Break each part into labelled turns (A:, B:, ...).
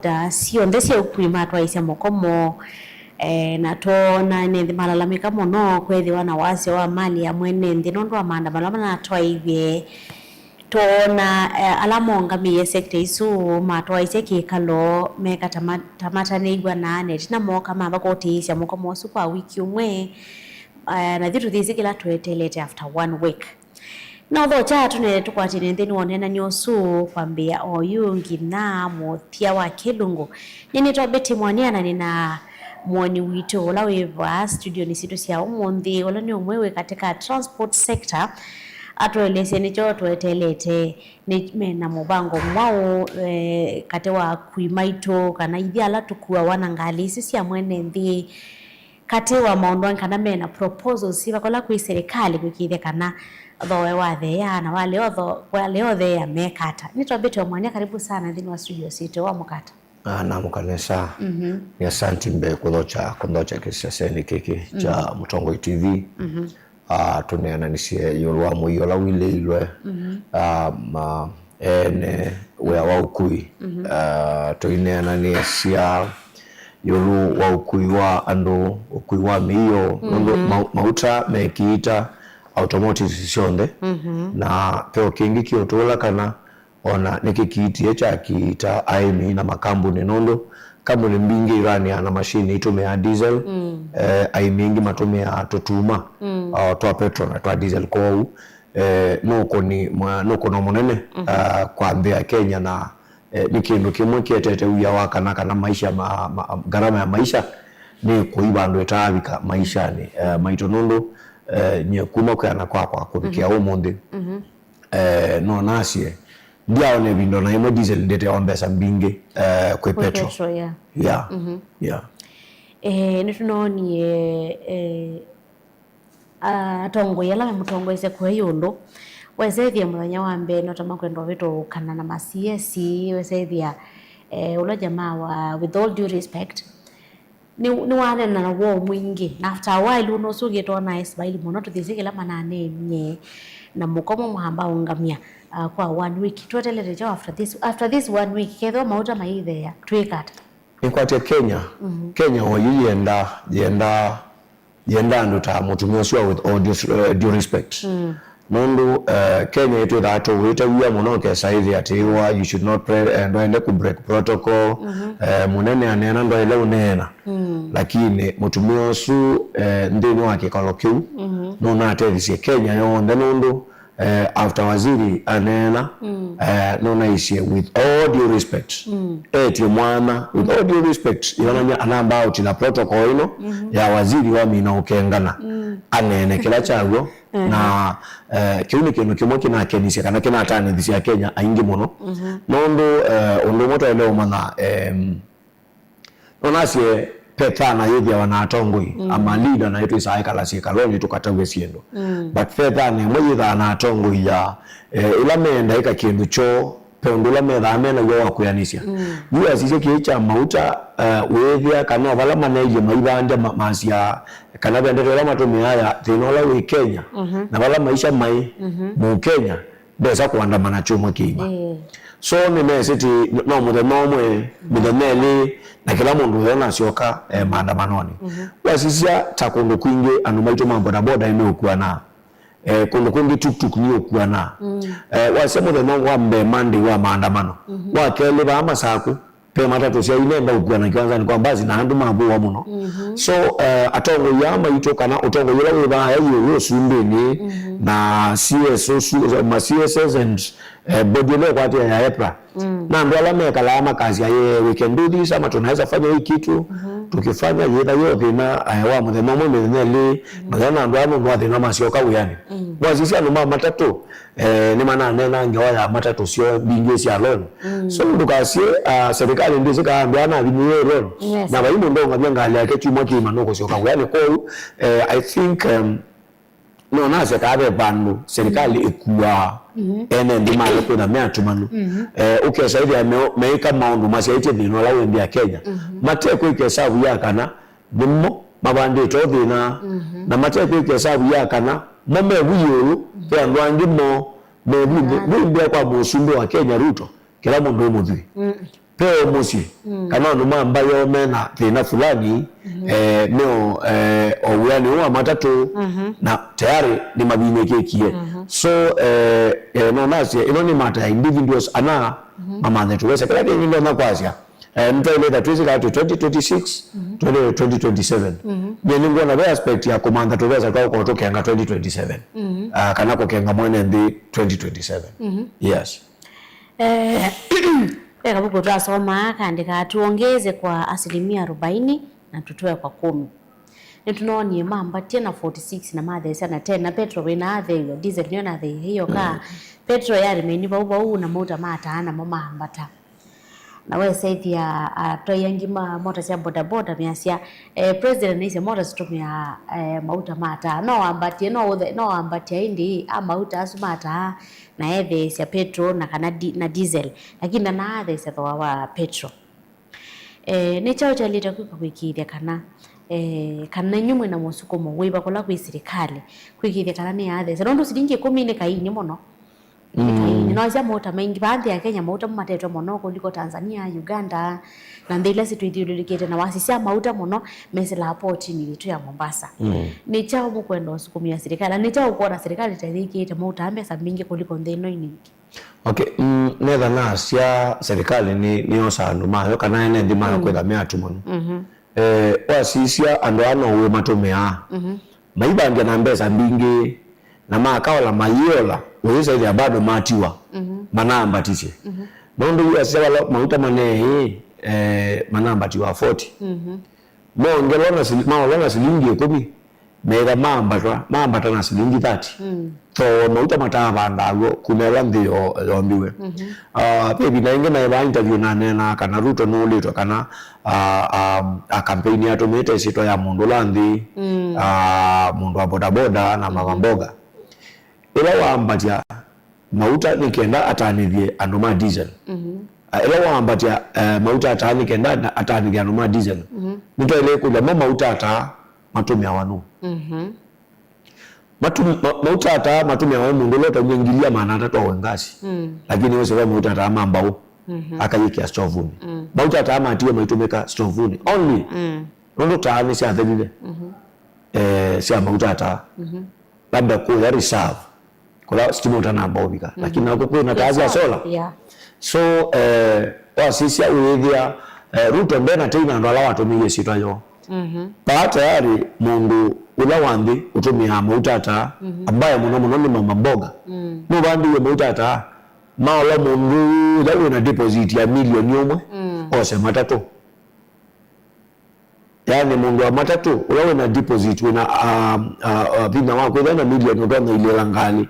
A: da sio ndese ukwima twaisya mokomo na tona nende malalamika mono kwethi wana wase wa mali ya mwene ndi nondo amanda malamana twaivye tona alamonga miye sekta isu matwaisye kikalo meka tamata neigwa nane tina moka mamba kotiisya mokomo super wiki umwe na thitu thizikila twetelete after 1 week. Na although chatu ne tukwatine nthini wonena nyosu kwambia oyungi na muthia wa kilungu nini twabeti mwaniana nina mwani wito ola weva studio ni situ sia umundi ola ni umwewe katika transport sector atuelese nicho twetelete ni mena mubango mwao katewa kuimaito kana idhi ala tukua wanangali sisi ya mwene nthi katewa maondwan kana mena proposals siva kola kui serikali kukithe kana thowe wathea na wale othe ya mekata nitwabete mwanya karibu sana thini wa studio sito wa mukata
B: na mukanesa ni asanti mbe kuthocha kisaseni kiki cha Mutongoi TV tuneana nisie yolwa muyola wile ilwe ene wea wa ukui tuineana ni asia yolu wa ukui wa ando ukui wa miyo mauta mekiita automotive sionde na peo kingi kiotola kana ona nikikiitie cha kiita aimi na makambuni nondo kambuni mbingi irani ana mashini itumia diesel aimi ingi matumia totuma toa petrol na toa diesel kwa nuko no munene kwa mbea Kenya na nikindu kimwe kietete uya wakana kana maisha gharama ya maisha ni kuiba ndo etavika maisha ni maito nondo nye kuma kwa kubikia umundi no nasie ndia one bindo na imo diesel ndete ombesa mbinge kwe petrol yeah
A: nitunoni atongo yala mutongo ise kwa yundo wezethia muthanya wa mbe no tamakwendo vitu kana na masiesi wezethia ulo jamaa wa with all due respect ni wane na wo mwingi na after a while uno suge to nice baili mono tuthizikila manane nye na mukomo muhamba ungamia kwa 1 week tuetelete jo after this 1 week ketho mauta maithe ya twikata
B: inkwate Kenya yenda ndo ta mutumio sio with all due respect Mundu Kenya yetu dato wita wia munoke saizi atiwa you should not pray ndo ende ku break protocol munene anena ndo ele unena lakini mutumio su ndini wake kalokiu nona atethisi Kenya yonde nundu after waziri anena nona isie with all due respect eti mwana with all due respect yonanya anamba out na protocol ino ya waziri wa mina ukengana anene kila chago na kiuni kino kimoki na kenisia kana kina atani dhisi ya Kenya aingi mono nondo ondo moto eleo mana nonasie petana yedhi ya wanatongoi ama leader na yetu isaika la sikaloni tukatawe siendo but petana mwedha anatongoi ya ila meenda ika kiendu cho peondula medha amena yowa kuyanisia yuwa sise kiecha mauta wethia kana wala maneje maibande masia kana bendere la matumi haya thinola we Kenya na wala maisha mai mu Kenya desa kuandamana chuma kiima so ni meseti no mudemomwe mudemeli na kila mundu yona sioka maandamanoni wasisia takondo kwinge anumaito mambo na boda ime okuwa na kondo kwinge tuktuk ni okuwa na wasemo the no wa mbe mande wa maandamano wa kele ba amasaku pe matatu sia inenda okuwa na kwanza ni kwamba zina handu mambo wa muno so atongo yama itoka na utongo yela we ba yo sumbeni na CSS ma CSS and body leo kwa ya EPRA na ndo ala meka la makazi ya we can do this ama tunaweza fanya hii kitu tukifanya yeda yote na wa mudemo mwenele na ndo amo mwa thina masio ka uyani wazisi anu matatu ni maana nena ngewa matatu sio bingi sia loan so ndukasie serikali ndio zikaambia na binyo loan na baimo ndo ngabya hali yake chuma kimanoko sio ka uyani kwa I think no nase kabe banu serikali ikuwa ene ndimalo kuna meatumanu ukesaidi ya meika maundu masiaite dhino la wendi ya Kenya mateko ikesabu yakana nimmo mabandi todhina na mateko ikesabu yakana mome wiyuru ya ndwangimo mebu kwa musumbe wa Kenya Ruto kila mundu muthi peo musi kana numa ambayo mena thina fulani neo owani wa matatu na tayari ni mabinyekekie so no nasia ino ni mata individuals ana mama tuweza kila kitu ndio na kwazia mtu ile that is like 2026 2027 nyengo na aspect ya komanda tuweza kwa kutoka 2027 kana kwa kenga mwene ndi 2027 yes
A: Peka buku twasoma kandika tuongeze kwa 40% na tutoe kwa 10. Ni tunaonie mamba tena 46 na madhe sana 10 na petrol wena athe yo diesel ni na hiyo ka petrol yari meniba uba na mota mata ana mama ambata. Na wewe saithi ya toyangima mota cia boda boda miasia president nise mota situmia mauta mata no ambatie indi mauta asumata na eve cia petrol na kana na diesel lakini na athe cia wa petrol ni chao cha lita kwikithia kana nyumwe na musukumo wiba kola kwi serikali kwikithia kana ni athe cia ndo siringi 10 ni kaini muno no cia mota maingi baadhi ya Kenya mauta matetwa muno kuliko Tanzania Uganda na ndile situithiulikite na wasisia mauta muno mesela port ni vitu ya Mombasa ni chao mukwenda usukumia serikali ni chao kuona serikali tathikite mauta ambesa mingi kuliko ndino ini
B: okay netha na cia serikali ni osanu mayo kana ene ndi mayo kwetha meatu muno wasisia ando ana uwe matumea maibangia na mbesa mbingi na makaola mayola weza ile bado matiwa manamba tiche nondo ya sala mauta mane manamba tiwa 40 mongelona silingi 10 mega mamba tana silingi 30 to mauta matava ndago kumela ndio yombiwe baby na inge na interview na nena kana Ruto no lito kana a campaign ya tomete sito ya mundu landi mundu wa boda boda na mama mboga ila waambatia mauta nikenda atanithie anduma diesel ila waambatia mauta atanikenda atanithie anduma diesel nito ile kuja mauta ata matumia wanu mauta ata matumia wanu mundu lote nyengilia maana atatoa wengasi lakini wewe sema mauta ata mambao akayikia stovuni mauta ata matie maitumeka stovuni only ndo taani si athelile si mauta ata labda kwa reserve kwa stima utanambobika lakini nako kuna kazi ya sola so wasisi uwithia Ruto mbena tena ndo ala watu mige sitwa yo tayari mundu ula wandi utumia mautata ambaye muno ni mama mboga no bandi we mautata maola mundu dawe na deposit ya milioni umwe ose matatu yani mundu wa matatu ulawe na deposit wena vina wako na milioni ndo ile langali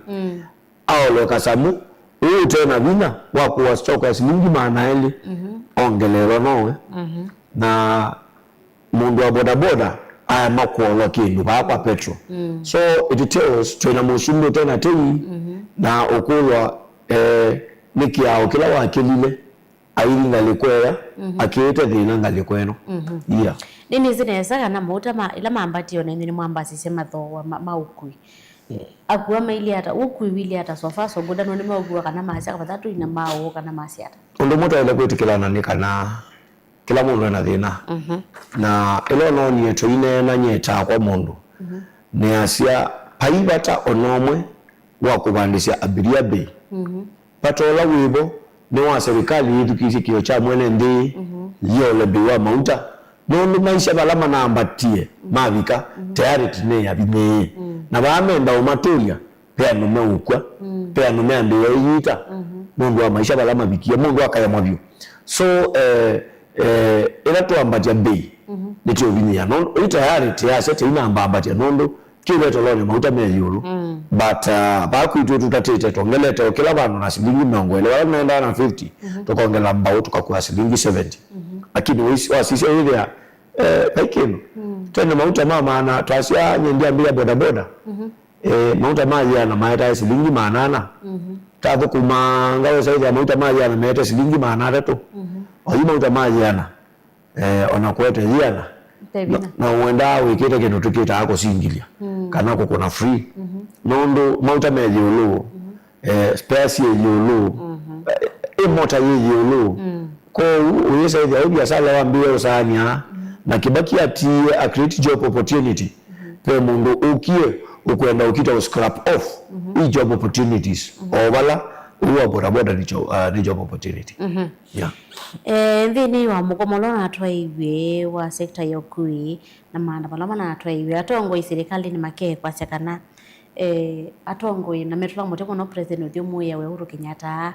B: au lokasamu tena vina wako wa stock ya shilingi maana ile ongelero nowe na mundu wa boda boda aya makuola kindu kwa petrol so it tells tuna mushundo tena tei na okulwa nikiao kila wakilile aili ngalikwea akiita thina ngalikweno yeah
A: nini zinaweza na mauta ila mambati ona ni mwambasi sema tho maukui akuwa maili hata ukui wili hata sofa so boda no ni maugua kana masi akathatu ina mao kana masi hata
B: ndo moto ile kwetikilana ni kana kila mundu ana thina na ilo no ni eto ine na nyeta kwa mundu ni asia paibata onomwe wa kubandisha abiria bei patola wibo ni wa serikali yetu kizikio cha mwene ndi yole biwa mauta nondo maisha balama na ambatie mavika tayari tine ya bine na baamenda umatulia pea nume ukwa pea nume ambiwe yita mundu wa maisha balama bikia mundu akaya mwavyo so ila tu ambatia bei nitio vinia nondo tayari tiasa tina ambatia nondo kile tolone mauta meyulu but baku itu tutatete tongelete kila bano na shilingi mangwele wala naenda na 50 tukongela mbao tukakuwa shilingi 70 lakini wasisi ile kaikino tena mauta mama na tasia nyendia mbia boda boda mauta maji ana maeta shilingi manana tatu kumanga wewe sasa mauta maji ana maeta shilingi manana tu oyi mauta maji ana onakueta yana na uenda wikete kino tukita hako singilia kanako kuna free nondo mauta meji ulu space yeji ulu imota yeji ulu ko uyesa ile biashara waambie usania na kibaki ati a create job opportunity pe mundu ukie ukwenda ukita scrap off i job opportunities obala uwa bodaboda ni job opportunity yeah
A: thini wa mukomolo na twaiwe wa sekta ya ukui na maandamano na twaiwe atongo serikali ni make kwa sekana atongo na metula mutemo no president Uthimu ya Uhuru Kenyatta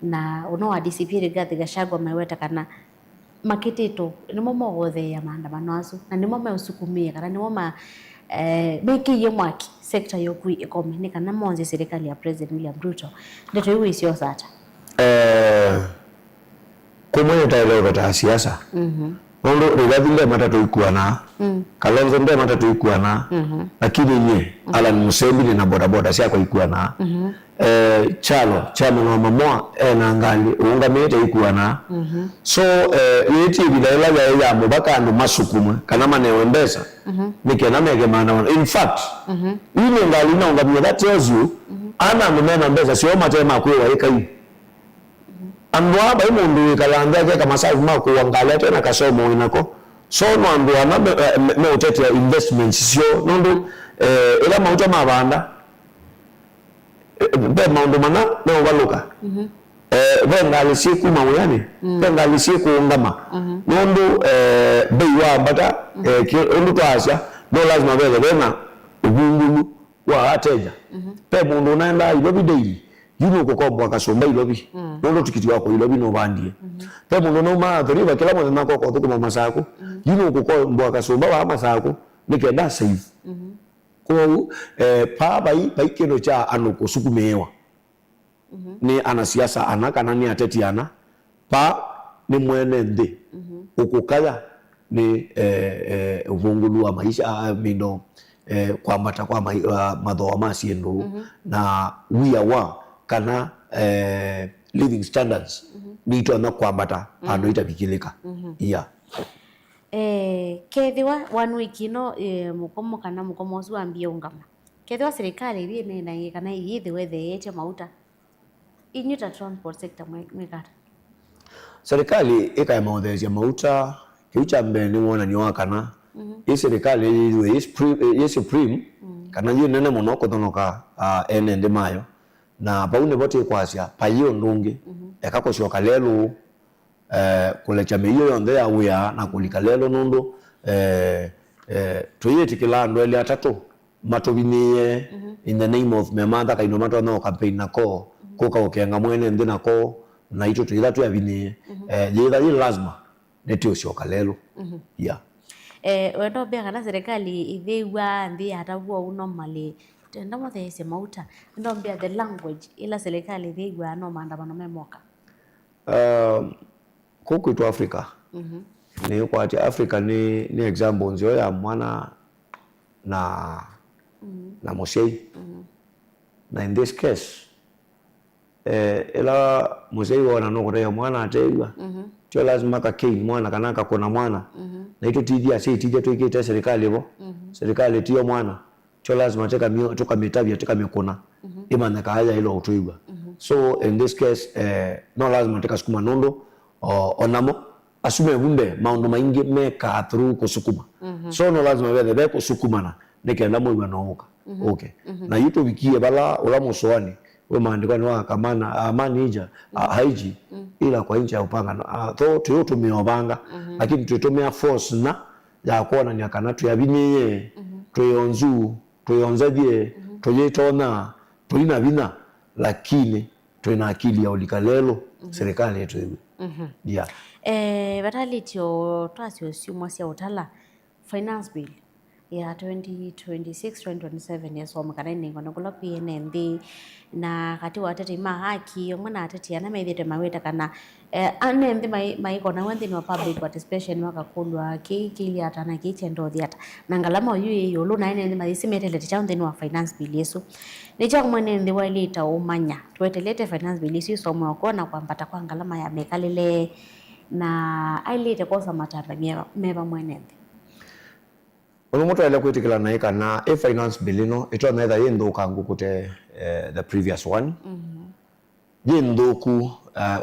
A: na uno wa DCP Rigathi Gachagua meweta kana makitito nimo mogothe ya maandamano asu na nimo meusukumia kana nimo beki ye mwaki sekta ya ukui ikome kana monze serikali ya president William Ruto ndeto iwe sio sata
B: kumwe taelewa bata siasa nondo Rigathi ndio matatu ikuana Kalonzo ndio matatu ikuana lakini nye Alan Musembi na bodaboda si kwa ikuana chalo chama no mamwa na ngali unga mete ikuana so yeti bidaila ya mubaka ndo masukuma kana manewe mbesa nikena mege maana in fact ile ngali na unga that tells you ana mena mbesa sio matema kwa ikai andwa ba mundu kalanda ke kama safu mako wangalia tena kasomo inako so no andwa na me utete investments sio nondo ila mauta mabanda be maundu mana no waluka vengali siku mawani vengali siku ngama nondo beiwa bata ondo twasya no lazima bena ubungulu wa ateja pe mundu naenda ilobi daily yuno kukombwa kasomba ilobi nondo tikiti wako ilobi no bandie pe mundu no ma thoriba kila mwana nako ko thukuma masako yuno kukombwa kasomba wa masako nikenda save ko pa bai kino cha anuko sukumewa ni anasiasa anakana ni atetiana pa ni mwene ndi ukukaya ni uvungulu wa maisha mindo kwambata kwa madhoa masiendo na wiya kana living standards nito na kwambata ando itabikilika yeah
A: kethiwa one week no mukomo kana mukomo usu ambie ungama kethiwa serikali ile nena kana yithe wethe yete mauta inyuta transport sector mwekata
B: serikali ika maudhezi ya mauta kiucha mbeni muona ni wakana hii serikali ile supreme kana yeye nene monoko tonoka enende mayo na baune bote kwasya payo ndungi ekakoshoka lelo kulecha meyo yonde ya uya na kulika lelo nondo tuyeti kilando ele atatu matobiniye in the name of memanda kaino mato no campaign nako koka okenga mwene ndi nako na ito tuyila tu yabiniye yeda ile lazima netio shoka lelo yeah
A: wendo bia kana serikali ithewa ndi hatabuo uno mali tenda mothe ese mauta ndo bia the language ila serikali ithewa no maandamano memoka
B: kuku to Africa ni kwa ati Africa ni example nzio ya mwana na Mosei na in this case ila Mosei wana no kwa mwana ateiwa tio lazima ka kei mwana kanaka kona mwana na ito tidia sei tidia to ikita serikali bo serikali tio mwana tio lazima teka mio toka mitabia teka mikona imana ka haya ilo utoiwa so in this case no lazima teka sukuma nondo onamo asume bunde maundu maingi meka through kusukuma so no lazima wethe kusukumana nikenda mwiwa nooka okay na yito wikie bala ula musoani we maandiko ni wakamana amani ija haiji ila kwa nchi ya upanga to tuyotumiobanga lakini tuyotumia force na ya kuona ni akanatu ya binye tuyonzu tuyonzaje tuyetona tuina bina lakini tuina akili ya ulikalelo serikali yetu hivi yeah
A: batalitio twasio siumwa sia utala finance bill ya 2026-2027 yasoma kana ningo kula PNND na kati watete mahaki yomwana atete ana methete maweta kana anembe maiko na wendi no public participation wakakulwa kili atana kichendo thiata na ngalama uyu yolo na ene maisimetele chaunde no finance bill yesu nicha kumwene ndi walita umanya twetelete finance bill yesu somo kona kwambata kwa ngalama ya mekalile na ailite kosa matara meba mwenende
B: Onomoto ele kwetikila na kana finance bill no ito na either yendo kangu kute the previous one yendo ku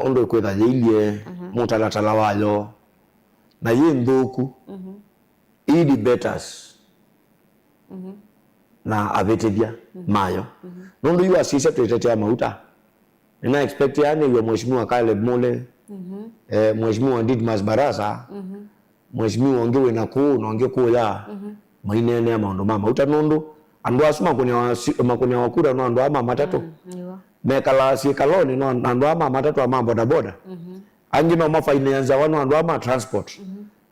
B: ondo kwetha yilie mutalatala wayo na yinthuku ili betters na avetethia mayo nundu yu asise tuitetea mauta nina expect yani ya mheshimiwa Caleb Mole mheshimiwa Didmas Barasa mheshimiwa ongewe na kuu na onge kuu ya mainene ya maundu ma mauta nundu andu asuma kunya wakura no andu ama matatu mekala si kaloni no andu ama matatu ama boda boda angi no mafinance wano andu ama transport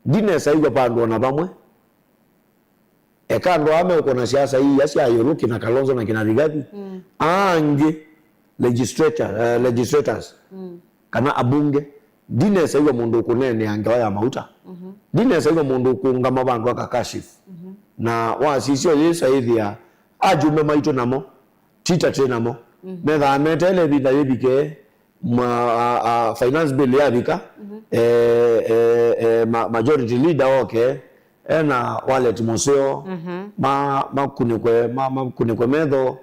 B: dine saiga pandu na bamwe ekando ame uko na siasa hii ya Yuruki na Kalonzo na kina Rigathi angi legislators kana abunge dine saiga mundu kunene angawa ya mauta dine saiga mundu kungama bandu akakashifu na wasisio yesa ithia ajume maito namo tita tenamo metha metele bitha yebike finance bill yabika majority leader okay ena wallet museo makunikwe metho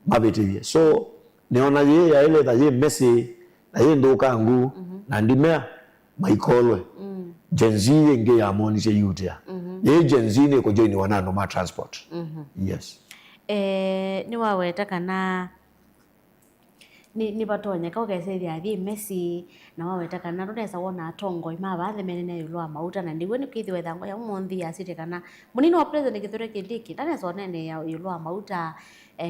B: mabitiye so niona ye ya ile da ye messy na ye ndoka ngu na ndimea maikolwe Gen Z nge ya monishe yutia ye Gen Z ne ko join wanano ma transport yes
A: ni waweta kana ni batonya ka ugeseithia athii mesi na waweta kana runesa wona atongo ima bathe menene yulwa mauta na ndigwe ni kwithiwe thango ya monthi ya site kana munini wa president Kithure Kindiki ndanesa onene ya yulwa mauta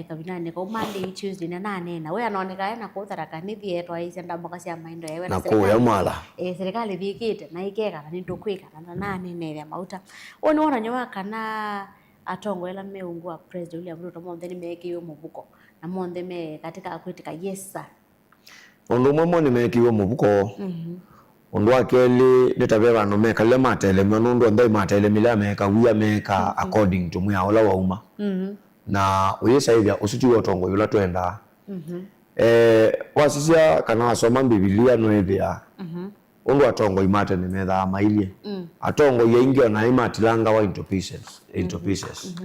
A: kabinane ko Monday Tuesday na nane na we anoneka ena kuthara nithi etwa isenda mboka cia maindo yewe
B: na kuya mwala
A: serikali thikite na ikeka na nitukwika na nane ne ya mauta oni wona nyowa kana atongo ela meungwa president William Ruto monthe ni mekiwe mubuko na monthe me katika akwitika yes sir
B: undu mwe ni mekiwe mubuko undu akeli nitabe bano meka le matele manundu ndai matele mila meka wiya meka according to mwe ola wauma na uyesa hivya usitu utongo yula twenda wasisia kana wasoma Biblia no hivya undu atongo imate ni metha mailie atongo yeingia na imatilanga wa into pieces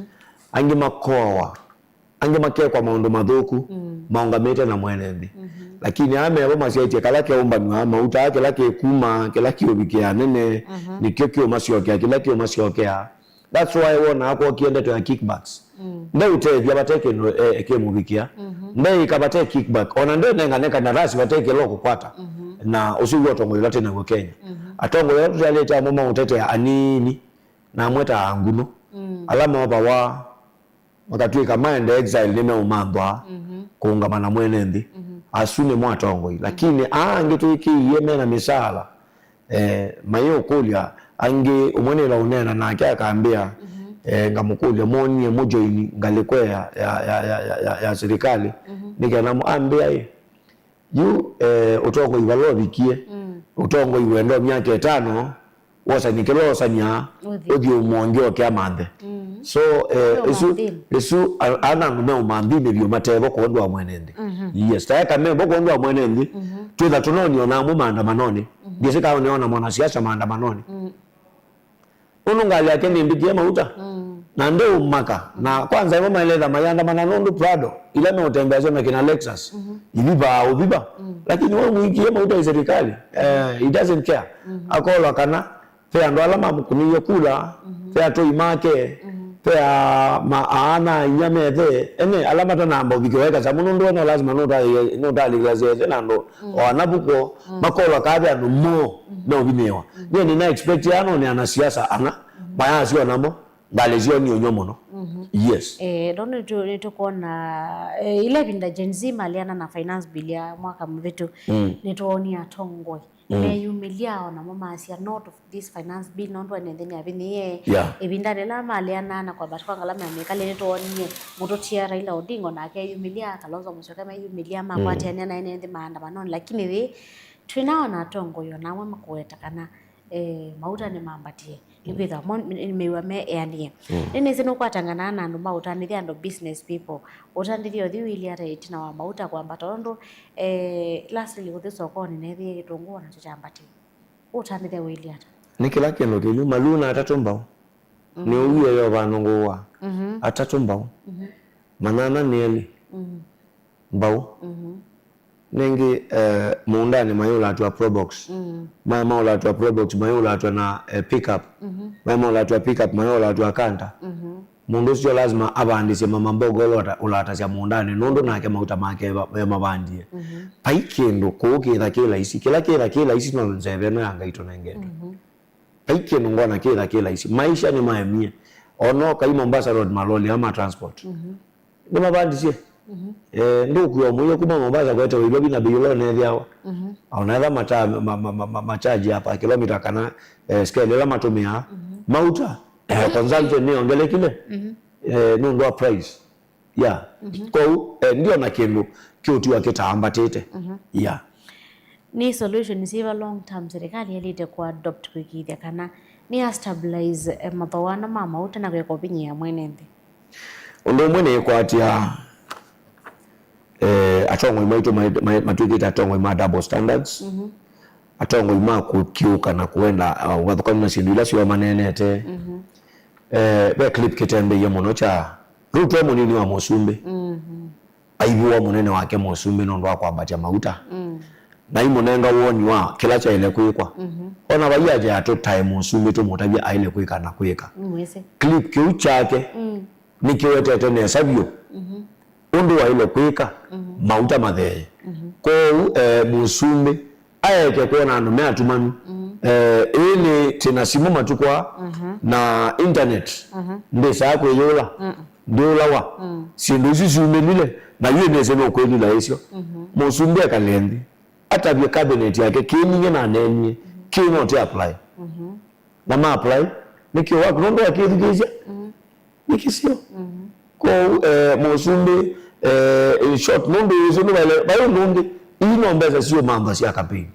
B: angi makoa angi make kwa maundu mathuku maungamete na mwenethi lakini ame abo masietie kala ke umba ni mauta yake lake kuma kila kiobikea nene nikyo kio masiokea kila kio masiokea that's why wona hapo kienda to kickbacks ndio utethia bateke ekemubikia ndio ikabate kickback ona ndio nenganeka na rasi bateke loko kwata na usigo tongo yote na Kenya atongo yote yaleta mama utete anini na mweta anguno alama obawa wakati kama ende exile nime umambwa kuungamana mwenendi asune mwatongo lakini angetu iki yeme na misala mayo kulia ange umwenela unena na akaambia ngamukulia moni mojoini ngalekwea ya serikali nikana muambia yu utongo ibalo bikie utongo iwendo myaka 5 wosa nikelo sanya odi umwongeo kya mande so isu ana ngume umambine byo matebo ko ndo amwenende yes ta kama boko ndo amwenende twetha tunoni ona mu maandamanoni ngise ka ona mwana siasa maandamanoni unungali yake ni mbikie mauta na ndio umaka na kwanza mama eleza mayanda mananondo Prado ile ametembea na kina Lexus ibiba lakini wewe mwingie mauta serikali it doesn't care akola kana fea ndo alama mkuniye kula fea to imake fea maana nyamethe ene alama tana ambo bikiweka samuno ndo na lazima no dali gazete na ndo wanabuko makola kabe ndo mo no binewa ni na expect yano ni ana siasa ana baya sio namo balezio ni onyomo no yes
A: dono nitokona ile binda Gen Z maliana na finance bill ya mwaka mvetu nitoni atongoi yumilia ona mama asia not of this finance bill nondo anendeni abini ebinda lela maliana na kwa batwa ngala mekale nitoni mutotia Raila Odinga na ke yumilia Kalonzo Musyoka kama yumilia makwati yana na ende maandamano lakini we twinaona atongo yo namwe makweta kana mauta ni mambatie ibitha mewa me yani nene sino kwatangana na ndo mauta ni ndo business people utandithio thiwili ata itina wa mauta kwamba tondo lastly uthiso koni nethi gitungu na tuchambati utandithia wili ata
B: nikila kino kilu maluna atatumba ni uye yo banongowa atatumba manana nieli mbao nengi muundani mayula atwa probox mayula atwa probox mayula atwa na pickup mayula atwa pickup mayula atwa kanta mundu sio lazima abandise mama mbogo ulata cia muundani nundu nake mauta make mabandie paikindu kukitha kila isi kila isi no nzeve no yanga ito nengende paikindu ngona kila isi maisha ni maemie ono kai Mombasa road maloli ama transport ni mabandisie nduku yo muyo kuma Mombasa kwete wilobi na biyolo nethiawa ona machaji hapa kilomita kana scale la matumia mauta consumption ni ongele kile nundu price kwa ndio na kindu kiutiwa kitaambatite
A: ni solution siva long term serikali yalite kwa adopt kwikithia kana ni stabilize mabawana mauta na kweko binya mwenende
B: undu mwene kwatia atongo imaitu matwikita atongo ima double standards atongo ima kukiuka na kuenda wathukani na sindu ila siwa manenete be clip kitembe ye muno cha Ruto munini wa Musumbi aibuwa munene wake Musumbi nondo akwambatia mauta na imunenga woni wa kila cha ile kuikwa ona bayaje ato time Musumbi to mutabia aile kuika na kuika clip kiu chake nikiwetete ne sabio undu wa ile kuika mauta matheye ko Musumbi ayeke kuona no meatumanu ini tina simu matukwa na internet ndesa ko yola ndola wa sindu sisumelile na yeye nesema kweli la hisio Musumbi akalendi hata bi cabinet yake kininye na nenye kino te apply na ma apply nikiwa kundo akidhigisha nikisio ko Musumbi in short mundu yuzunu wale bayo mundu ino mbeza sio mamba sia campaign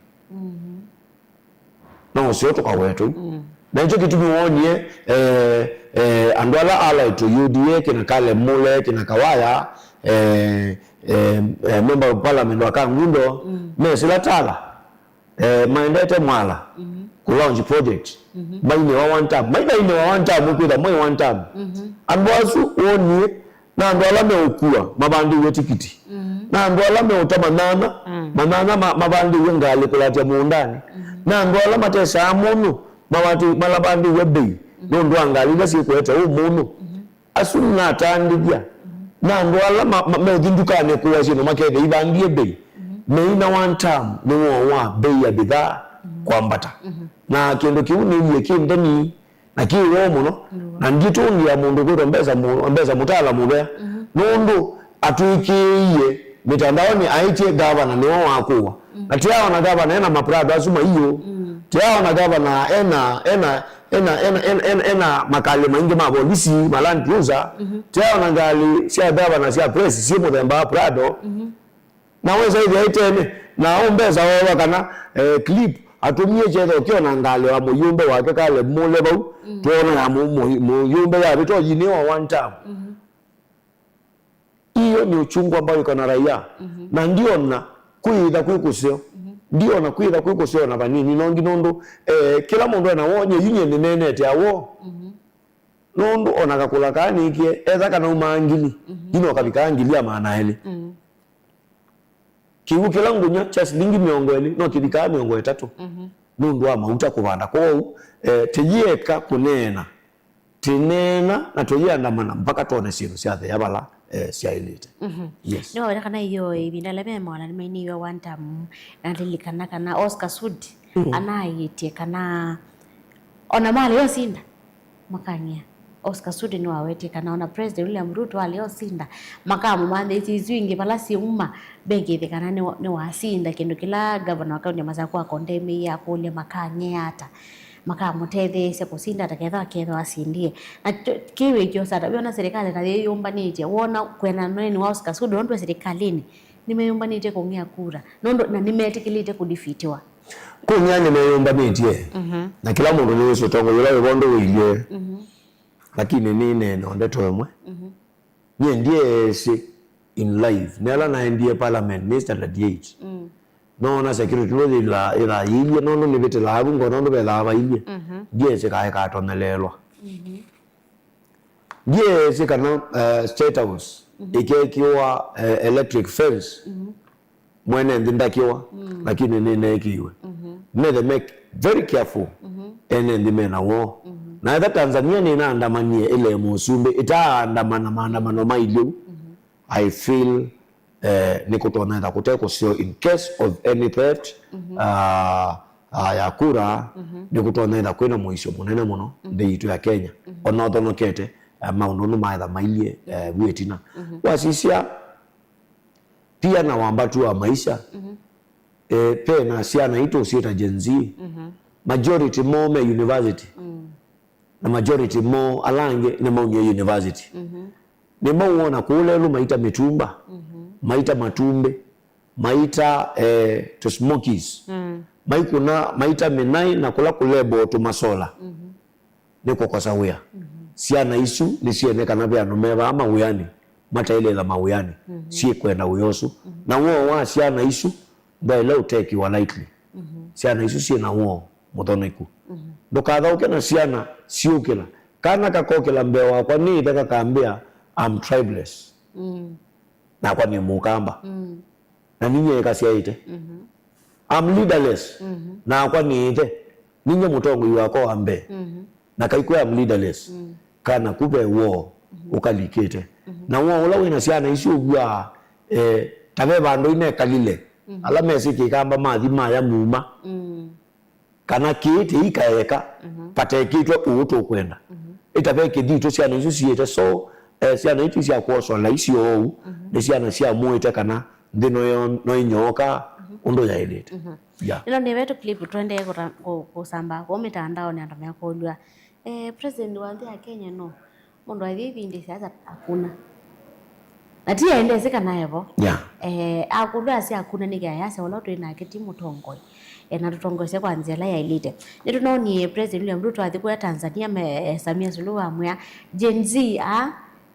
B: no sio toka wetu na hicho kitu muonie andwala ala to UDA kina kale mule kina kawaya member of parliament wa Kangundo mesila tala maendete mwala ku launch project maine wa one time maine wa one time kwida moi one time andwasu onie na andwala meukua mabandi wetikiti na andwala meutamanana manana mabandi wengali kulatia muundani na andwala matesa amunu mawatu malabandi webei ndo angalile sikwete umuntu asuna atandigia na andwala medindukane kuwa sino makede ibandie bei meina one time no wa bei ya bidhaa kwambata na kendo kiuni ile kindani na kiwo muno na nditu ya mundu ko mbeza mutala mube nundu atuikiye mitandaoni aitie gavana ni wao akuwa na tiao na gavana ena maprado asuma hiyo tiao na gavana ena makali maingi mabolisi maland cruiser tiao na gali sia gavana sia press si muthemba prado na weza hivi aitene na ombeza wao kana clip atumie chetho kiona ngali wa muyumbe wake kale mule bau tuona ya muyumbe ya bito jiniwa one time hiyo ni uchungu ambao kana raia na ndio na kuitha kwikusio ndio na kuitha kwikusio na banini nongi nondo kila mundu anawonye yinye ni nenete awo nondo onakakula kanikie etha kana umangili ino kabikangilia maana heli kiwu kila ngunya cha shilingi 20 no kibika 30 nundu wa mauta kubanda kwao tejieka kunena tinena na toyandamana mpaka tone sino siathe yabala siailite yes
A: no kana hiyo ibindala mema wala ni yo one time nalilikana kana Oscar Sudi anayitie kana ona mali yo sinda makania Oscar Sudi ni wawete kana ona president William Ruto aliosinda makamu mande izwingi palasi umma bengi kana ni wasinda kindu kila governor akaunti mazako akondemi ya kule makanye hata makamu tethe se kusinda taketha ketho asindie na kiwe kyo sada biona serikali na yeyumba nije wona kwena nani wa Oscar Sudi ndo serikalini nimeyumba nije kuongea kura nondo na nimetikilite kudifitiwa
B: kunya nimeyumba nije na kila mundu ni uso tongo yula webondo wilie lakini ni neno ndetomwe nye ndiye si in life nela na ndiye parliament Mr. 38 no na security lo ila yile no ni bete la bungo no be la ba yile ndiye se kai ka tonelelwa ndiye se kana state house ike kiwa electric fence mwene ndakiwa lakini nenekiwe they make very careful ene ndimena wo na that Tanzania ni naandamanie ile musumbe itaandamana maandamano mailu I feel nikutona kuteko sio in case of any theft ya kura nikutona kwina muisho munene muno ndeitu ya Kenya ona thonokete maundu no maitha mailie gwetina wasisia pia na wambatu wa maisha pe na siana ito sieta Gen Z majority more me university na majority more alange na maunye university ni mauona kule lu maita mitumba maita matumbe maita to smokies maikuna maita menai na kula kulebo to masola niko kwa sawia siana isu nisieneka na bya nomeva ama uyani mata ile la mauyani si kwenda uyosu na wao wa siana isu by low take you lightly siana isu si na wao mutoniku ndokatha ukena siana siukila kana kakokela mbewa kwa ni itaka kaambia I'm tribeless na kwa ni mukamba na ninye kasiaite I'm leaderless na kwa ni ite ninye mutongo yuako ambe na kaikwa I'm leaderless kana kube wo ukalikete na wo ula wina siana isu bwa tabe bando ine kalile ala mesi kikamba mathi maya muma kana kiti ikaeka patekitwe uto kwenda itabe kidito siana isu siete so siana itu sia kuoso la isi ou de siana sia muite kana ndino no inyoka undo ya edit ya
A: ilo ni wetu clip twende kusamba kwa mitandao ni andamya kolwa president wa nthi ya Kenya no mundu athithi ndi sasa hakuna atia ende sika naevo akulwa si hakuna niga yase wala tu ina kiti mutongoi na tutongose kwa nzela ya elite ni tunaoni president William Ruto athikwa Tanzania me Samia Suluhu amwe Gen Z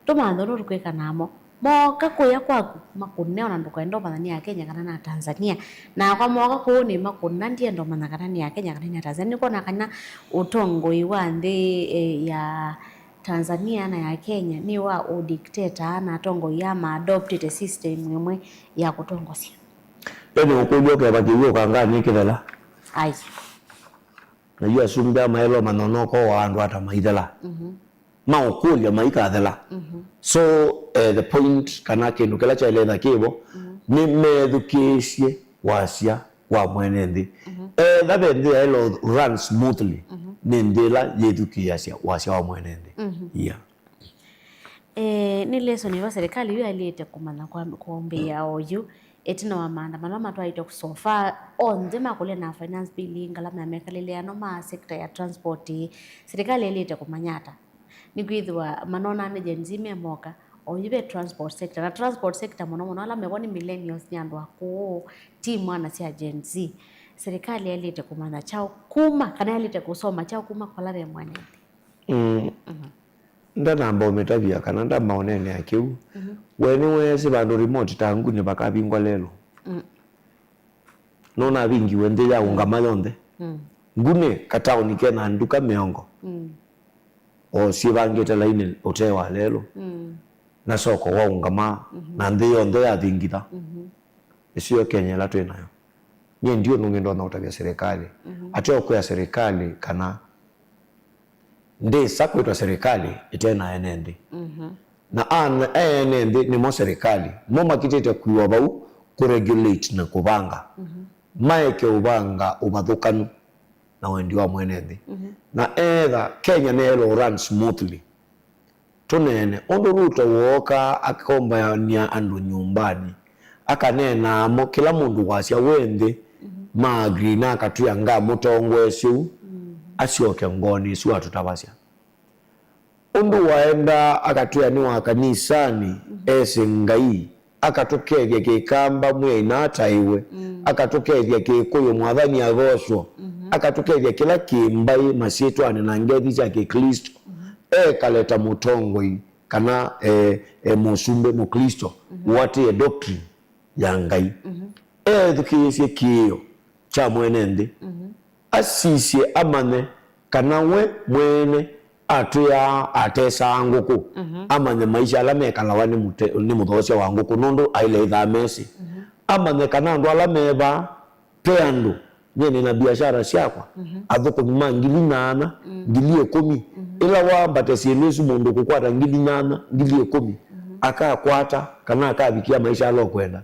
A: tomando no rukweka namo moka kuya kwaku makunne ona ndukwenda manani ya Kenya kana na Tanzania na kwa moka kuone makunna ndiye ndo manakana ya Kenya kana na Tanzania kona kana utongoi wa nthi ya Tanzania na ya Kenya ni wa udictator na tongo ya ma adopted system mwemwe ya kutongosia
B: ene ukujoka bakiyo kangani kidala
A: ai
B: na yu asumba maelo manonoko wa andu ata maidala maukulia maikadhala so the point kanake nukela cha iletha kibo ni medukisye wasia wa mwenendi that ndi elo run smoothly ni ndela yedukiasia wasia wa mwenendi yeah
A: ni leso ni wa serikali yu aliyete kumana kuombea oyu etina wa maandamano matwaite kusofa onde makule na finance bill ngala na mekalele ano ma sector ya transport serikali aliyete kumanyata nikwithwa manona ne Gen Z memoka oyibe transport sector na transport sector mono ala meboni millennials nyandwa ko team ana sia Gen Z serikali alite kumana chao kuma kana alite kusoma chao kuma kwa lare mwane
B: ndana ambao metabia kana nda maonene akiu weni wese bandu remote tangu ni bakabingwa lelo nona bingi wende ya ungamalonde ngune katao nikena nduka meongo o sibangeta laine otewa lelo na soko wa ungama na ndio ndo ya dhingita sio Kenya la twenayo nye ndio nungendo na utabia serikali ateo kwa serikali kana ndi sako ito serikali itena enende na enende ni mo serikali mo makitete kuwa bau kuregulate na kubanga maeke ubanga ubathukanu na wendi wa mwenende na Kenya nelo run smoothly tunene ondo Ruto woka akomba nya andu nyumbani akanena mo kila mundu wasia wende magri na katuya nga mutongwe siu asioke ngoni siu atutabasia ondo waenda akatuya ni wa kanisani ese ngai akatokethia kikamba mwe inata iwe akatokethia kikuyu mwathani agoswo akatokethia kila kimbai masitwane na ngethi cha Kikristo kaleta mutongoi kana musumbe mukristo wati doctrine ya ngai thukisye kiyo cha mwenende asisye amane kana we mwene atuya atesa nguku amane maisha ala mekala wani ni muthosya wa nguku nundu aile ithamesi ama nekana andu ala meba pe andu nyene na biashara siakwa athoko mima 8,000 10,000 ila wambate sielesu mundu kukwata 8,000 10,000 akakwata kana akabikia maisha alo kwenda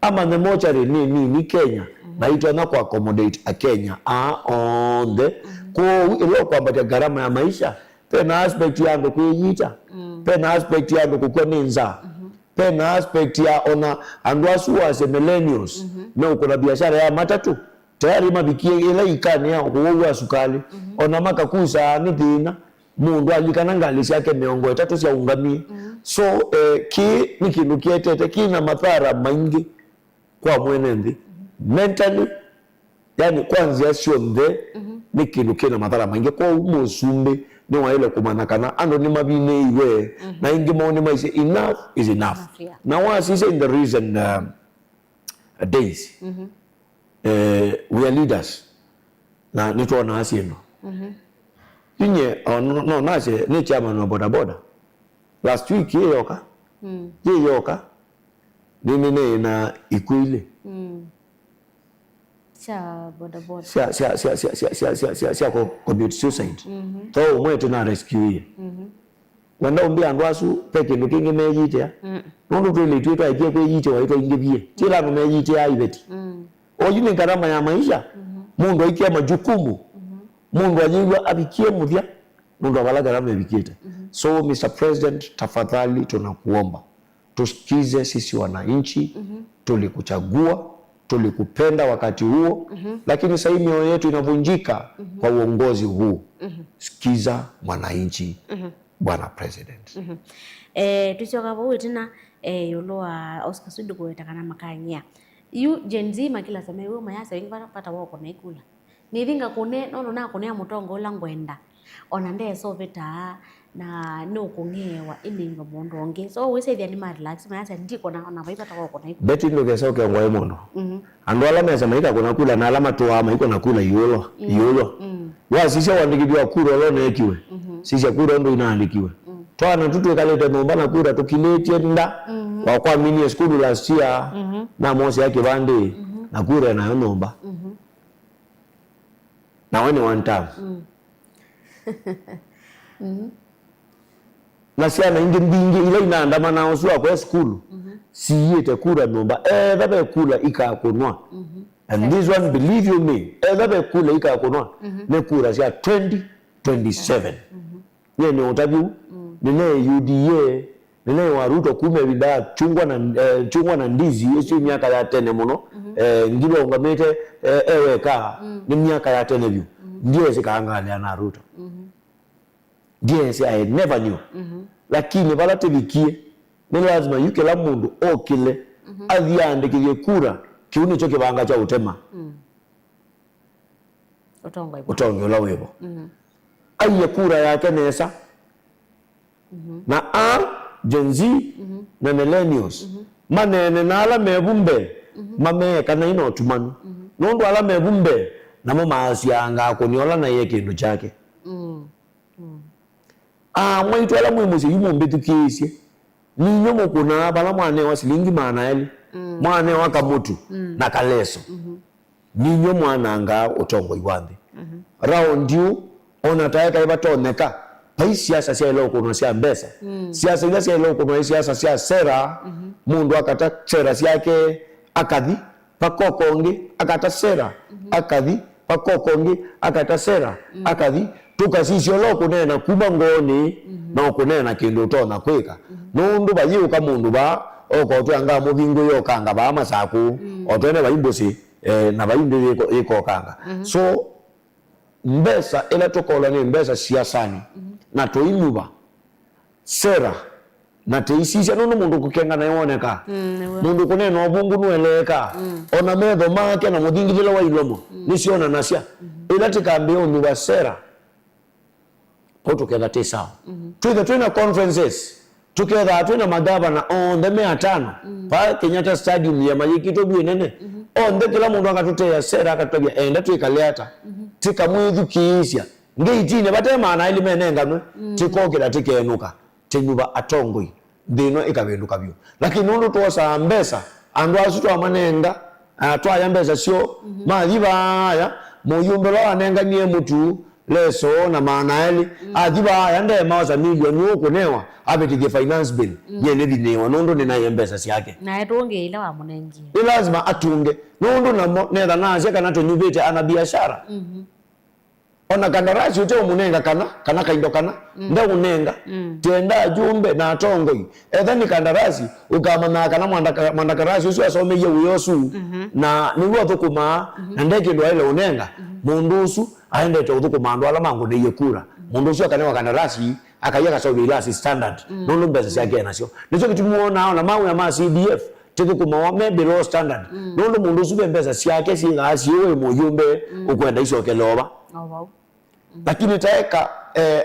B: ama the mortuary ni Kenya na ito na kwa accommodate a Kenya on the ko ilo kwambate gharama ya maisha pena aspect yangu kuyita pena aspect yangu kukua ninza pena aspect ya ona andwasu wase millennials na uko na biashara ya matatu tayari mabikie ila ikani ya kuwa sukali ona makakusa ni thina mundu alikana ngali yake miongo 3 cia ungamie so ki ni kindu kietete kina mathara maingi kwa mwene nthi mentally yani kwanza sio nthe ni kindu kina mathara maingi kwa musumbi ni wa ile kumanakana ando ni mabine iwe na ingi maoni maise enough is enough now once is in the reason days we are leaders na nitwana asieno inye no nase ni chairman wa boda boda last week yeyoka nini na ikuile
A: cha boda boda
B: sia commit suicide to mwetu na rescue ye wanda umbi andwasu peke nukingi mejite nundu twele twetwa ikie kwe yite waitwa ingibie tila no mejite aibeti oyini karama ya maisha mundu aikia majukumu mundu ajigwa abikie muthia mundu abala karama ebikiete so Mr. President tafadhali tunakuomba tusikize sisi wananchi tulikuchagua tulikupenda wakati huo lakini sasa hivi mioyo yetu inavunjika kwa uongozi huu sikiza mwananchi bwana president
A: tuchoka bo tena yoloa Oscar Sudi kuetakana makanya yu genzi makila sema wewe mayasa wengi pata wako na ikula nithinga kune nono na kune mutongo la ngwenda ona nde so vita na no kungewa ininga mundu onge so we say the animal relax mayasa ndiko na vaipata wako na ikula
B: beti ndo kesa ke ngwaye mono andu ala mesa maika kuna kula na alama to ama iko na kula yolo wa sisi wandikiwa kura lo na ekiwe sisi kura ndo inaandikiwe twana tutu kalete nomba na kura tukiletie nda wa kwa mini school last year na mosi yake bande na kura na nomba na wani one time na siana ingi mbingi ile inaandama na osua kwa school siyete kura nomba babe kula ikakonwa and this one believe you me babe kula ikakonwa ne kura sia 2027 yene otabiu nene UDA nene waruto kume bida chungwa na ndizi yesu miaka ya 10 muno ngilo ngamete eweka ni miaka ya 10 view ndiye zikaangalia na Ruto ndiye I never knew lakini bala tulikie ni lazima yuke la mundu okile adhiandikiye kura kiuni choke banga cha utema utongo la webo aye kura yake nesa na Gen Z na millennials manene na ala mebumbe mame kana ino tumanu nondo ala mebumbe na mama asianga koniola na yeke ndo chake mwaitu ala mwemuzi yumo mbetu kiesi ni nyomo kuna bala mwane wa silingi maana eli mwane wa kamutu na kaleso ni nyomo mwananga utongo iwande round you ona taeka ibatoneka pai siasa sia ilo kuno sia mbesa siasa ile sia ilo kuno siasa sia sera mundu akata sera siake akadhi pakokongi akata sera akadhi pakokongi akata sera akadhi tukasisi oloko nena kuba ngoni na okunena kindu tona kwika nundu bayiuka mundu ba oko twanga mubingo yokanga ba masaku otone bayimbosi na bayinde iko kanga so mbesa ila tokola ni mbesa siasani na toimuba sera na teisisha nundu mundu kukenga na yoneka mundu kunena obungu nueleka ona medho make na mudingile wa ilomo nisiona nasia ila tikambe onduba sera together tesa twina conferences together twina magavana on the 500 pa Kenyatta Stadium ya Mayikito bwinene on the kila mundu akatutea sera akatubia enda twikaleata tika mwithu kiisya ngeitine batema na ile menenga no tikokera tikenuka tenyuba atongoi ndino ikabenduka byo lakini nundu twosa mbesa andu asu twa manenga twa mbesa cio mathibaya muyumbe lo anenga nie mutu leso na maanaeli athibaya ndema za milioni ukunewa abetigie finance bill yene thinewa nundu ni na mbesa ciake
A: na etunge ile wa munengi
B: ni lazima atunge nundu na netha nacia kana tunyubite ana biashara ona kandarasi ute umunenga kana kaindo kana nda unenga tenda jumbe na atongoi ethani kandarasi ukamana kana mwandakarasi ucio asomeye uyosu na niwo thukuma na ndeke ndo ile unenga mundu ucu aendete uthukuma andu ala mangu ndeye kura mundu ucio akanewa kandarasi akaiya kasobirasi standard nundu mbesa ciake nacio nicio kitumuona ona mawe ya ma CDF tithukuma wa below standard nundu mundu ucu mbesa ciake cigaciwe muyumbe ukwenda icokeloba lakini taeka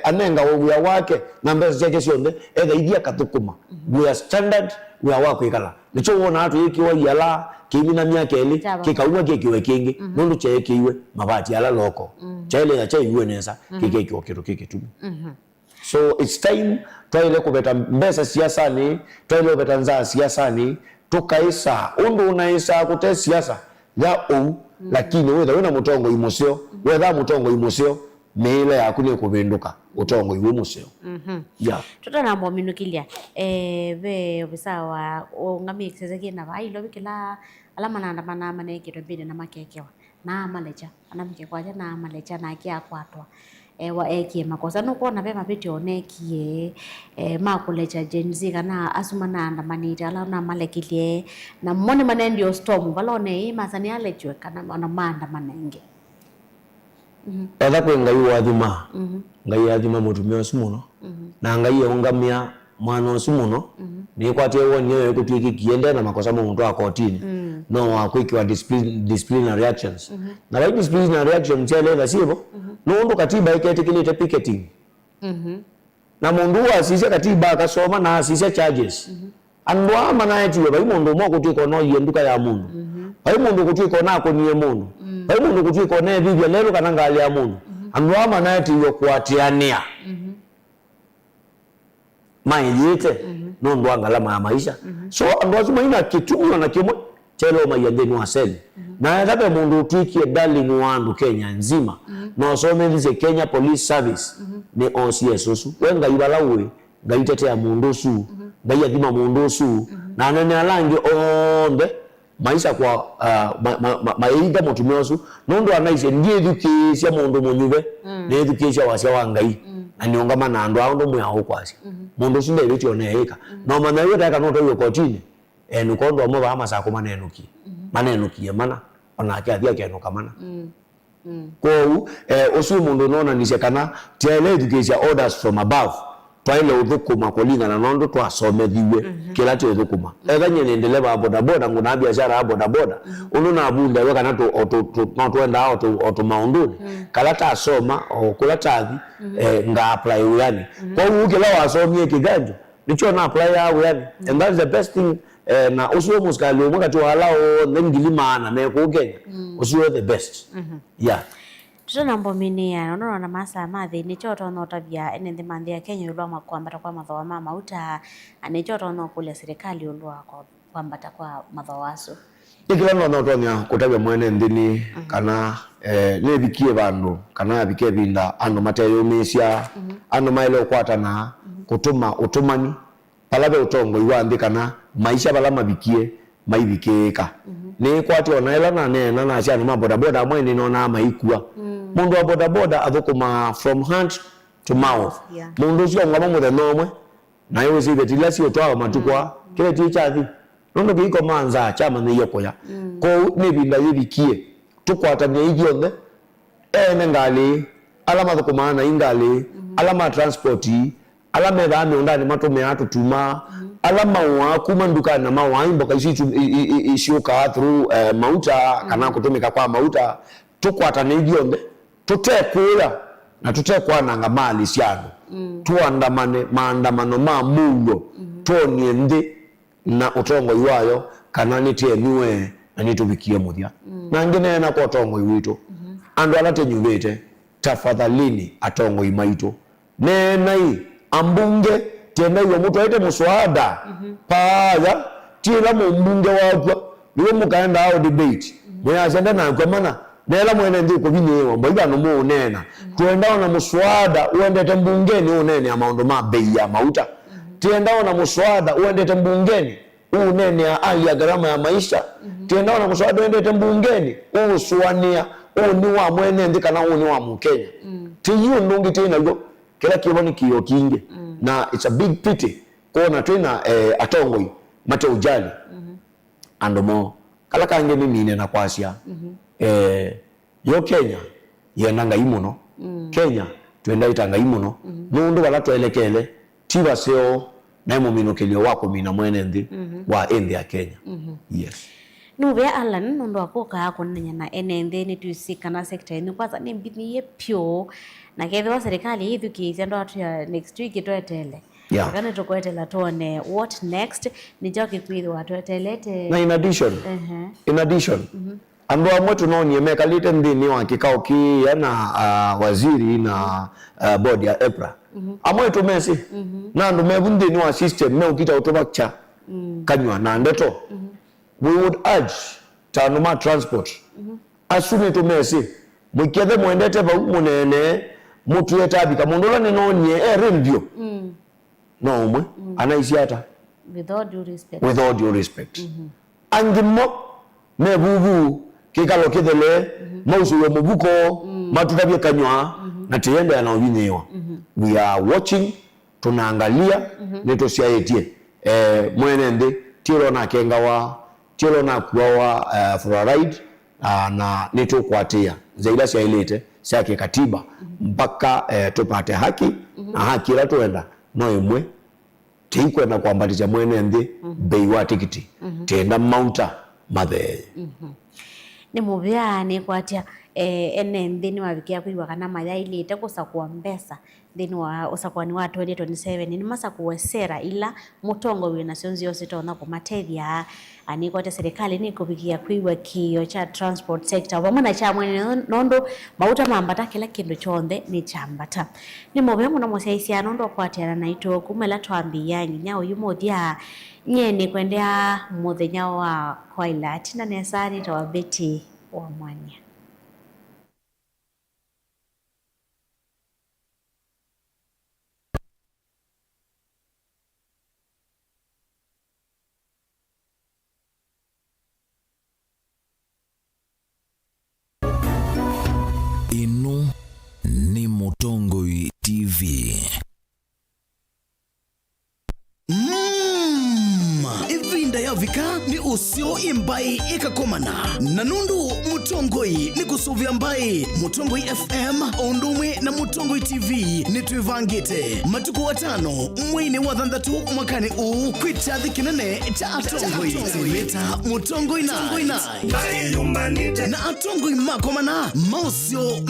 B: anenga wia wake na mbesa ciake cionthe etha ithia kathukuma wia standard wia wako ikala nicho wona atu ikiwa yala kimina miaka eli kikauma kikiwe kingi nundu chekiwe mabati ala loko chele ya chaiwe nesa kikekiwa kitu kikitu so it's time twaile kubeta mbesa siasani twaile kubeta nza siasani tukaisa undu unaisa kute siasa ya lakini wena mutongo imusio wetha mutongo imusio meile yaku ni kuvinduka utongo iwe museo
A: tutanambo minukilia ve bisawa ngami exercise na bailo bikila alama na ndamana maneke bide na makekewa na malecha anamke kwaje na malecha na kia kwatwa wa eki makosa no kuona be mabiti onekie makulecha jenzi kana asuma na ndamanita ala na malekilie na mone manendio storm balone masani alechwe kana na manda manenge
B: etha kwi ngai wathima ngai athima mutumia ucio muno na ngai eungamia mwana ucio muno ni kwatie woni yo kutwiki kiende na makosa mundu akotini no akwikiwa disciplinary actions na by disciplinary actions yale sivyo nundu katiba iketikilite picketing na mundu asise katiba akasoma na asise charges andu ama na etiwe bai mundu mo kutwiko no yenduka ya mundu bai mundu kutwiko na akonie mundu bai mundu kutwiko na biblia lero kana ngali ya mundu andu ama na etiwe kwatiania maiyite nundu angalama ya maisha so andu asuma ina kitumwa na kimwe chelo mayandeni waseli na etape mundu utwikie darling wandu Kenya nzima no something Kenya Police Service ni OCS usu wenga ibalawe ngaitete ya mundu usu ngaya thima mundu usu na nene alangi onde maisha kwa maida mutumia usu nundu anaise ndiye thukisia mundu munyuve ne thukisia wasia wa ngai na niongama na andu aundu mwa kwasi mundu usu ndebe tioneka no mana yote aka no toyo kotini nukondo mo ba masako manenukie mana ona akia kenuka mana ko usu mundu nona nisekana tele education orders from above twaile uthukuma kulingana na nondu twasomethiwe kila ti uthukuma ethanye nendele ba boda boda nguna biashara boda boda unu na bunda we kana no twenda auto maunduni kala ta soma o kula tathi nga apply yani kwa ukila wasomie kiganjo nicho na apply yani and that's the best thing na usuo muskali mwakati walao ngilimana na ku Kenya usuo the best
A: tutanambo minia nono na masa mathi ni choto no tabia ene ndimandi ya Kenya ulwa makwambata kwa mathawa mama uta ani choto no kule serikali ulwa kwa kwambata kwa mathawaso
B: ikila no tonya kutabia mwene ndini kana ne bikie bandu kana bikie binda ando mateyo mesia ando mailo kwata na kutuma utumani palabe utongo iwandi kana maisha balama bikie maibikeka ni kwati onaela na nena na acha ni boda boda mwene no na maikua mundu wa boda boda athukuma from hand to mouth mundu cio ngama muthe nomwe na yo sibe tilasi otwa matukwa kile tichathi nondo kiko manza chama ne yokoya ko ne binda yibikie tukwata ne igionde ene ngali alama thukuma na ingali alama transporti alama dhame ndani matume atutuma alama wa kumanduka na mawa imboka ishiuka through mauta kana kutumika kwa mauta tukwata ne igionde tutekula na tutekwa nanga mali ciano tuandamane maandamano ma mulo tonie ndi na utongo iwayo kana nitie niwe na nitubikie muthia na ngine na kwa utongo iwito andu alate nyuvete tafadhalini atongo imaito nenai ambunge tena yo mutu aite muswada paya tila mbunge wakwa niwe mukaenda hao debate mwe asenda na kwa maana nela mwene ndi ko binyewa mboiba no mu nena tuendao na muswada uendete mbungeni unene ya maondo ma bei ya mauta tiendao na muswada uendete mbungeni unene ya hali ya gharama ya maisha tiendao na muswada uendete mbungeni usuania uni wa mwene ndi kana uni wa Mkenya tiyo ndungi tena go kila kiboni kiyo kinge na it's a big pity kuona tena atongoi mate ujali andomo kala kange mimi nena kwasia yo Kenya yenanga imuno Kenya tuenda itanga imuno nundu wala tuelekele tiba seo na muminokilio wako mina mwene ndi wa endi ya Kenya yes
A: nube Alan nundu akoka yako nenya na enende ni tuisika na sekta inu kwanza ni mbini ye pyo na kedwa serikali hivi kiizendo watu ya next week itoetele Kane tukoetela tuone what next ni joki kwithu watu etelete
B: na in addition ando amwe tunaoni emeka lite ndini wa kikao ki yana waziri na body ya EPRA amwe tumesi na ndo mebundi ni wa system me ukita utobakcha kanywa na ndeto we would urge Tanuma Transport asuni tumesi mukethe mwendete ba munene mutu yetabika mundola ni nonye rendio no umwe anaisiata
A: with
B: all due respect angimo mebubu kikalo kithele mausuwe mubuko matutabye kanywa na tiende anaovinyewa we are watching tunaangalia neto siaetie mwenende tiro na kengawa tiro na kuwa for a ride na neto kwatia zaida siailete siake katiba mpaka tupate haki na haki la tuenda no imwe tikwenda kwambatiza mwenende bei wa tikiti tenda maunta mathe
A: ni mubya ni kwatia ene ndini wabikia kwiwa kana mayaili itakosa kuambesa ndini wa usakwani wa 2027 ni masa kuwesera ila mutongo wina sionzi yose tona ku matethia ani kwa serikali ni kubikia kwiwa kiyo cha transport sector wamana cha mwene nondo mauta mambata kila kindu chonde ni chambata ni mubya muna musaisia nondo kwatia na ito kumela twambia nyao yumodia nyeni kwendea muthenya wa Koilat na nesari tawabeti wa mwanya
C: ino ni Mutongoi TV. Ivinda ya vika ni usio imbai ikakomana nanundu Mutongoi ni kusuvia mbai Mutongoi FM ondumwe na Mutongoi TV ni tuivangite matuku 5 mwini wa 3 mwakani kwitathi kinene cha Atongoi tuleta Mutongoi na Atongoi makomana mausio